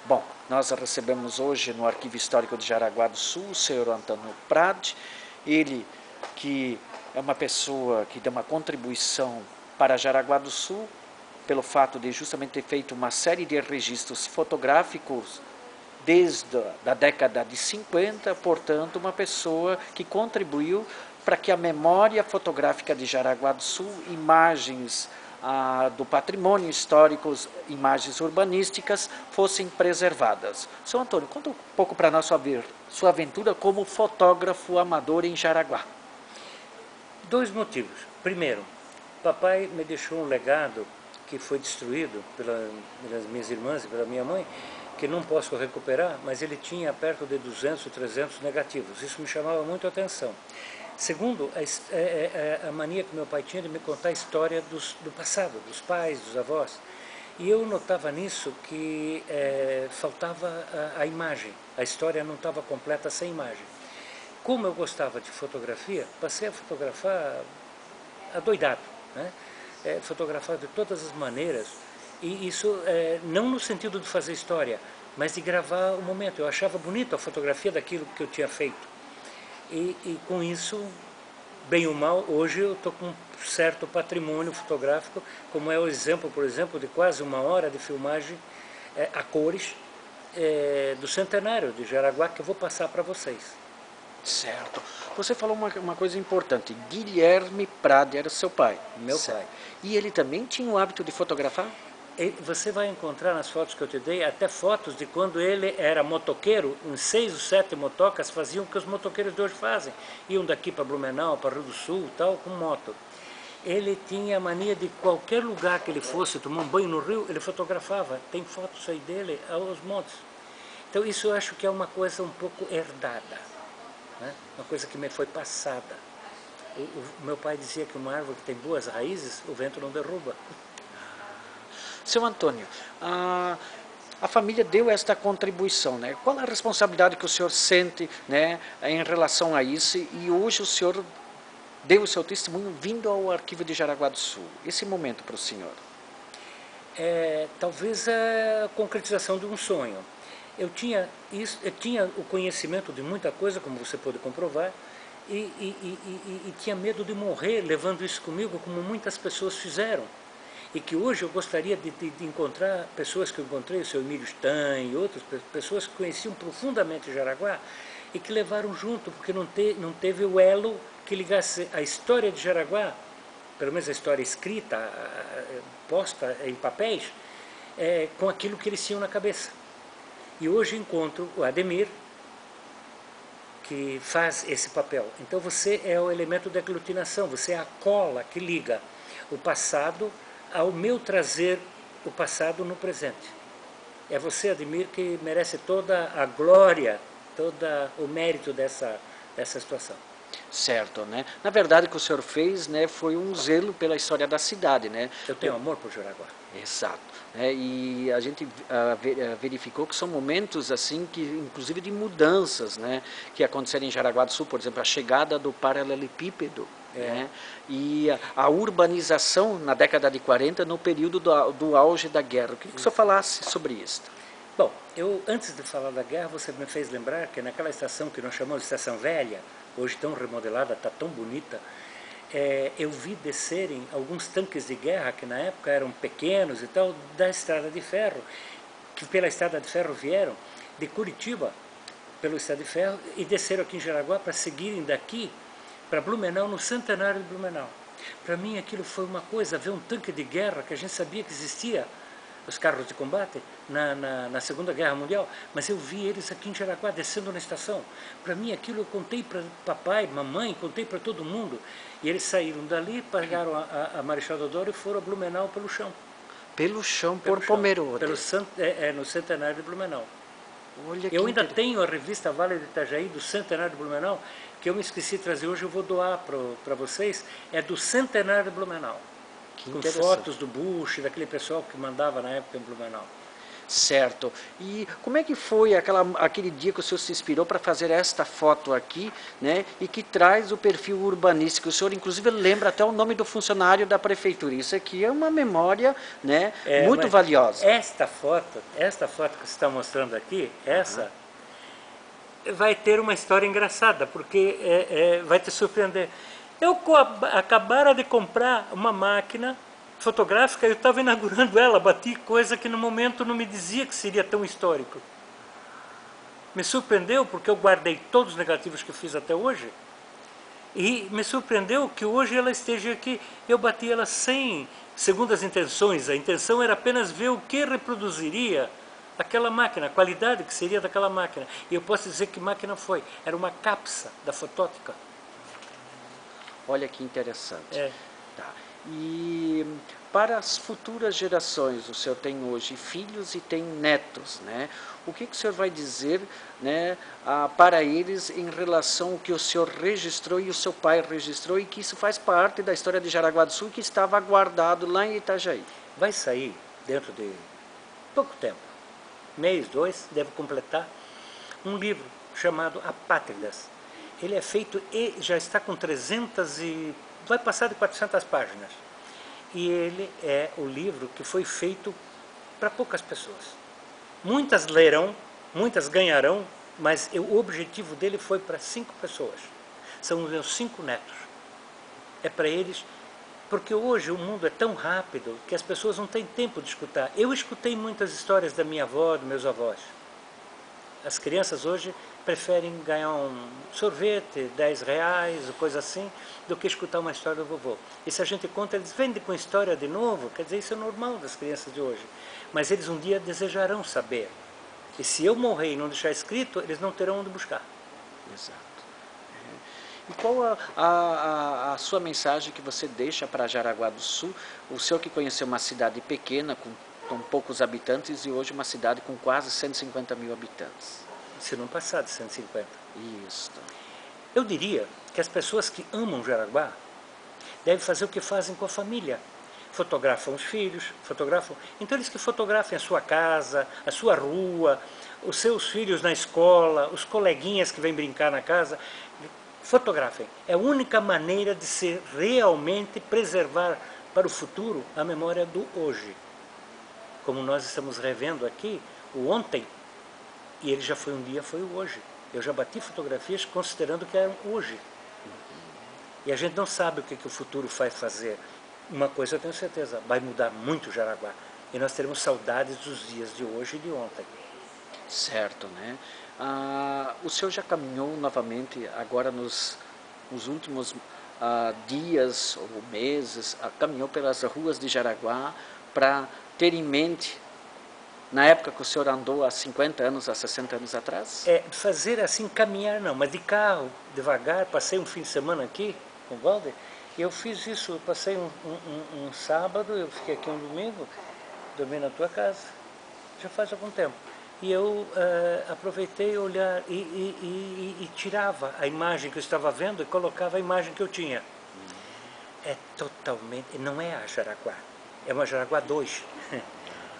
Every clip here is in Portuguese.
Bom, nós recebemos hoje no Arquivo Histórico de Jaraguá do Sul o senhor Antônio Prade, ele que é uma pessoa que deu uma contribuição para Jaraguá do Sul, pelo fato de justamente ter feito uma série de registros fotográficos desde a década de 50, portanto, uma pessoa que contribuiu para que a memória fotográfica de Jaraguá do Sul, imagens do patrimônio histórico, imagens urbanísticas, fossem preservadas. Sr. Antônio, conta um pouco para nós sua aventura como fotógrafo amador em Jaraguá. Dois motivos. Primeiro, papai me deixou um legado que foi destruído pelas minhas irmãs e pela minha mãe, que não posso recuperar, mas ele tinha perto de 200 ou 300 negativos. Isso me chamava muito a atenção. Segundo, a mania que meu pai tinha de me contar a história do passado, dos pais, dos avós. E eu notava nisso que faltava a imagem, a história não estava completa sem imagem. Como eu gostava de fotografia, passei a fotografar adoidado, né? Fotografar de todas as maneiras, e isso não no sentido de fazer história, mas de gravar o momento. Eu achava bonito a fotografia daquilo que eu tinha feito. E com isso, bem ou mal, hoje eu estou com um certo patrimônio fotográfico, como é o exemplo, por exemplo, de quase 1 hora de filmagem a cores do centenário de Jaraguá, que eu vou passar para vocês. Certo. Você falou uma coisa importante. Guilherme Prade era seu pai. Meu pai. E ele também tinha o hábito de fotografar? Você vai encontrar nas fotos que eu te dei até fotos de quando ele era motoqueiro, em 6 ou 7 motocas faziam o que os motoqueiros de hoje fazem. Iam daqui para Blumenau, para Rio do Sul, tal, com moto. Ele tinha a mania de qualquer lugar que ele fosse, tomar um banho no rio, ele fotografava. Tem fotos aí dele aos montes. Então isso eu acho que é uma coisa um pouco herdada, né? Uma coisa que me foi passada. O meu pai dizia que uma árvore que tem boas raízes, o vento não derruba. Seu Antônio, a família deu esta contribuição, né? Qual a responsabilidade que o senhor sente, né, em relação a isso? E hoje o senhor deu o seu testemunho vindo ao Arquivo de Jaraguá do Sul. Esse momento para o senhor? Talvez a concretização de um sonho. Eu tinha o conhecimento de muita coisa, como você pôde comprovar, e tinha medo de morrer levando isso comigo, como muitas pessoas fizeram. E que hoje eu gostaria de encontrar pessoas que eu encontrei, o seu Emílio Stein e outras pessoas que conheciam profundamente Jaraguá e que levaram junto, porque não teve o elo que ligasse a história de Jaraguá, pelo menos a história escrita, posta em papéis, com aquilo que eles tinham na cabeça. E hoje encontro o Ademir, que faz esse papel. Então você é o elemento de aglutinação, você é a cola que liga o passado ao meu trazer o passado no presente. É você, Ademir, que merece toda a glória, todo o mérito dessa situação. Certo, né? Na verdade, o que o senhor fez, né, foi um zelo pela história da cidade, né? Eu tenho amor por Jaraguá. Exato. E a gente verificou que são momentos assim que, inclusive, de mudanças, né, que aconteceram em Jaraguá do Sul, por exemplo, a chegada do paralelepípedo, né, e a urbanização na década de 40, no período do auge da guerra. Eu queria que o senhor falasse sobre isso. Bom, antes de falar da guerra, você me fez lembrar que naquela estação que nós chamamos de Estação Velha, hoje tão remodelada, está tão bonita, eu vi descerem alguns tanques de guerra, que na época eram pequenos e tal, da estrada de ferro, que pela estrada de ferro vieram de Curitiba, pela estrada de ferro, e desceram aqui em Jaraguá para seguirem daqui para Blumenau, no centenário de Blumenau. Para mim aquilo foi uma coisa, ver um tanque de guerra que a gente sabia que existia, os carros de combate, na Segunda Guerra Mundial, mas eu vi eles aqui em Jaraguá, descendo na estação. Para mim aquilo eu contei para papai, mamãe, contei para todo mundo. E eles saíram dali, pegaram a Marechal Deodoro e foram a Blumenau pelo chão. Pelo chão, por Pomerode. No centenário de Blumenau. Olha, eu ainda tenho a revista Vale do Itajaí, do centenário de Blumenau, que eu me esqueci de trazer hoje, eu vou doar para vocês, é do centenário de Blumenau. Com fotos do Bush, daquele pessoal que mandava na época em Blumenau. Certo. E como é que foi aquele dia que o senhor se inspirou para fazer esta foto aqui, né? E que traz o perfil urbanístico? O senhor, inclusive, lembra até o nome do funcionário da prefeitura. Isso aqui é uma memória, né, muito valiosa. Esta foto que você está mostrando aqui, essa vai ter uma história engraçada, porque vai te surpreender. Eu acabara de comprar uma máquina fotográfica, eu estava inaugurando ela, bati coisa que no momento não me dizia que seria tão histórico. Me surpreendeu porque eu guardei todos os negativos que eu fiz até hoje, e me surpreendeu que hoje ela esteja aqui. Eu bati ela sem segundas intenções, a intenção era apenas ver o que reproduziria aquela máquina, a qualidade que seria daquela máquina. E eu posso dizer que máquina foi, era uma Capsa da Fotótica. Olha que interessante. Tá. E para as futuras gerações, o senhor tem hoje filhos e tem netos, né? O que o senhor vai dizer, né, para eles em relação ao que o senhor registrou e o seu pai registrou e que isso faz parte da história de Jaraguá do Sul que estava guardado lá em Itajaí? Vai sair dentro de pouco tempo, mês, 2, deve completar, um livro chamado Apátridas. Ele é feito e já está com 300 e... vai passar de 400 páginas. E ele é o livro que foi feito para poucas pessoas. Muitas lerão, muitas ganharão, mas o objetivo dele foi para 5 pessoas. São os meus 5 netos. É para eles, porque hoje o mundo é tão rápido que as pessoas não têm tempo de escutar. Eu escutei muitas histórias da minha avó, dos meus avós. As crianças hoje preferem ganhar um sorvete, 10 reais, ou coisa assim, do que escutar uma história do vovô. E se a gente conta, eles vendem com história de novo, quer dizer, isso é normal das crianças de hoje. Mas eles um dia desejarão saber. E se eu morrer e não deixar escrito, eles não terão onde buscar. Exato. E qual a sua mensagem que você deixa para Jaraguá do Sul, o senhor que conheceu uma cidade pequena, com poucos habitantes, e hoje uma cidade com quase 150 mil habitantes? Se não passar de 150. Isso. Eu diria que as pessoas que amam Jaraguá devem fazer o que fazem com a família. Fotografam os filhos, fotografam... Então eles que fotografem a sua casa, a sua rua, os seus filhos na escola, os coleguinhas que vêm brincar na casa, fotografem. É a única maneira de se realmente preservar para o futuro a memória do hoje. Como nós estamos revendo aqui, o ontem, e ele já foi um dia, foi o hoje. Eu já bati fotografias considerando que eram hoje. E a gente não sabe o que o futuro vai fazer. Uma coisa eu tenho certeza, vai mudar muito Jaraguá. E nós teremos saudades dos dias de hoje e de ontem. Certo, né? O senhor já caminhou novamente, agora nos últimos dias ou meses, caminhou pelas ruas de Jaraguá para ter em mente, na época que o senhor andou há 50 anos, há 60 anos atrás? Fazer assim, caminhar não, mas de carro, devagar. Passei um fim de semana aqui com o Walder, e eu fiz isso. Eu passei um sábado, eu fiquei aqui um domingo, dormi na tua casa, já faz algum tempo. E eu aproveitei olhar e tirava a imagem que eu estava vendo e colocava a imagem que eu tinha. É totalmente, não é a Jaraguá, é uma Jaraguá 2.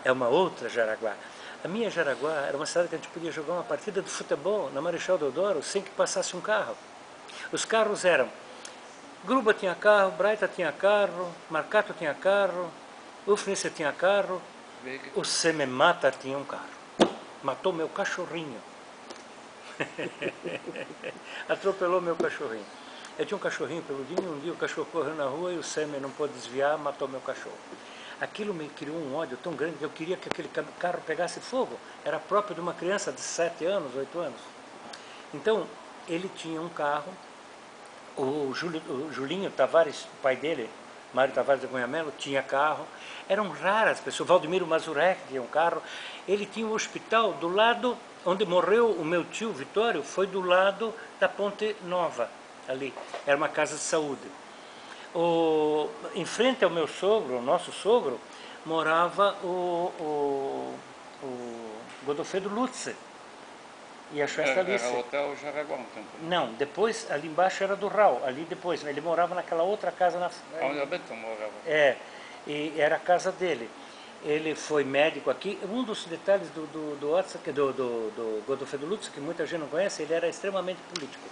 É uma outra Jaraguá. A minha Jaraguá era uma cidade que a gente podia jogar uma partida de futebol na Marechal Deodoro sem que passasse um carro. Os carros eram... Gruba tinha carro, Braita tinha carro, Marcato tinha carro, Ufnisse tinha carro, o Sememata tinha um carro. Matou meu cachorrinho. Atropelou meu cachorrinho. Eu tinha um cachorrinho peludinho, um dia o cachorro correu na rua e o Seme não pôde desviar, matou meu cachorro. Aquilo me criou um ódio tão grande que eu queria que aquele carro pegasse fogo. Era próprio de uma criança de 7 anos, 8 anos. Então, ele tinha um carro, o Julinho Tavares, o pai dele, Mário Tavares de Cunha Melo, tinha carro. Eram raras pessoas, Valdemiro Mazurek tinha um carro. Ele tinha um hospital do lado onde morreu o meu tio Vitório, foi do lado da Ponte Nova, ali. Era uma casa de saúde. Em frente ao meu sogro, o nosso sogro, morava o Godofredo Lutze e a Schwester Alice. Era o Hotel Jaraguá um tempo. Não, depois ali embaixo era do Raul, ali depois, ele morava naquela outra casa na... Onde a Bento morava. E era a casa dele. Ele foi médico aqui. Um dos detalhes do Godofredo Lutz, que muita gente não conhece, ele era extremamente político.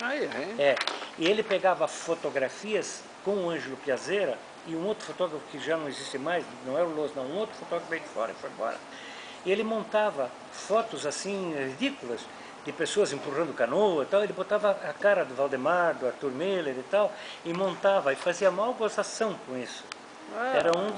Ah, é? E ele pegava fotografias com o Ângelo Piazzera e um outro fotógrafo que já não existe mais, não é o Loz, não, um outro fotógrafo veio de fora e foi embora. E ele montava fotos assim ridículas de pessoas empurrando canoa e tal. Ele botava a cara do Valdemar, do Arthur Miller e tal, e montava e fazia mal gozação com isso. Era um dos